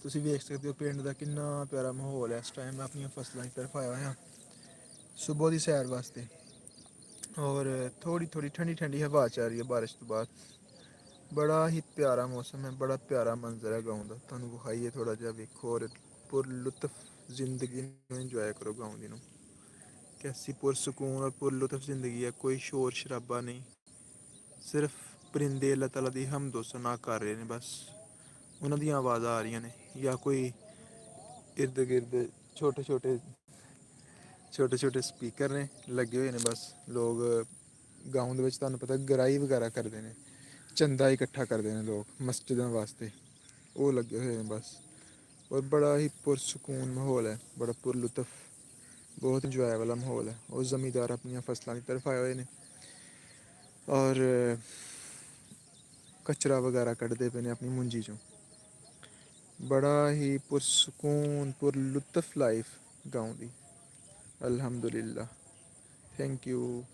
ਤੁਸੀਂ ਵੇਖ ਸਕਦੇ ਹੋ ਪਿੰਡ ਦਾ ਕਿੰਨਾ ਪਿਆਰਾ ਮਾਹੌਲ ਹੈ। ਇਸ ਟਾਈਮ ਮੈਂ ਆਪਣੀਆਂ ਫਸਲਾਂ ਦੀ ਤਰਫ ਆਇਆ ਹੋਇਆ ਸੁਬਹ ਦੀ ਸੈਰ ਵਾਸਤੇ। ਔਰ ਥੋੜੀ ਥੋੜੀ ਠੰਡੀ ਠੰਡੀ ਹਵਾ ਚੱਲ ਰਹੀ ਹੈ ਬਾਰਿਸ਼ ਤੋਂ ਬਾਅਦ। ਬੜਾ ਹੀ ਪਿਆਰਾ ਮੌਸਮ ਹੈ, ਬੜਾ ਪਿਆਰਾ ਮੰਜ਼ਰ ਹੈ ਗਾਉਂ ਦਾ। ਤੁਹਾਨੂੰ ਵਿਖਾਈਏ ਥੋੜ੍ਹਾ ਜਿਹਾ, ਵੇਖੋ ਔਰ ਪੁਰ ਲੁਤਫ ਜ਼ਿੰਦਗੀ ਨੂੰ ਇੰਜੋਏ ਕਰੋ ਗਾਉਂ ਦੀ ਨੂੰ। ਕੈਸੀ ਪੁਰਸਕੂਨ ਔਰ ਪੁਰ ਲੁਤਫ ਜ਼ਿੰਦਗੀ ਹੈ, ਕੋਈ ਸ਼ੋਰ ਸ਼ਰਾਬਾ ਨਹੀਂ। ਸਿਰਫ ਪਰਿੰਦੇ ਅੱਲਾਹ ਤਾਲਾ ਦੀ ਹਮਦੋ ਸਨਾ ਕਰ ਰਹੇ ਨੇ ਬਸ, ਉਹਨਾਂ ਦੀਆਂ ਆਵਾਜ਼ਾਂ ਆ ਰਹੀਆਂ ਨੇ। ਜਾਂ ਕੋਈ ਇਰਦ ਗਿਰਦ ਛੋਟੇ ਛੋਟੇ ਛੋਟੇ ਛੋਟੇ ਸਪੀਕਰ ਨੇ ਲੱਗੇ ਹੋਏ ਨੇ ਬਸ। ਲੋਕ ਗਾਉਂ ਦੇ ਵਿੱਚ ਤੁਹਾਨੂੰ ਪਤਾ ਗਰਾਈ ਵਗੈਰਾ ਕਰਦੇ ਨੇ, ਚੰਦਾ ਇਕੱਠਾ ਕਰਦੇ ਨੇ ਲੋਕ ਮਸਜਿਦਾਂ ਵਾਸਤੇ, ਉਹ ਲੱਗੇ ਹੋਏ ਨੇ ਬਸ। ਔਰ ਬੜਾ ਹੀ ਪੁਰਸਕੂਨ ਮਾਹੌਲ ਹੈ, ਬੜਾ ਪੁਰਲੁਤਫ, ਬਹੁਤ ਇੰਜੋਏ ਵਾਲਾ ਮਾਹੌਲ ਹੈ। ਉਹ ਜ਼ਮੀਂਦਾਰ ਆਪਣੀਆਂ ਫਸਲਾਂ ਦੀ ਤਰਫ ਆਏ ਹੋਏ ਨੇ ਔਰ ਕਚਰਾ ਵਗੈਰਾ ਕੱਢਦੇ ਪਏ ਨੇ ਆਪਣੀ ਮੁੰਜੀ 'ਚੋਂ। ਬੜਾ ਹੀ ਪੁਰਸਕੂਨ ਪੁਰਲੁਤਫ ਲਾਈਫ ਗਾਉਂ ਦੀ। ਅਲਹਮਦੁਲਿਲਾ, thank you.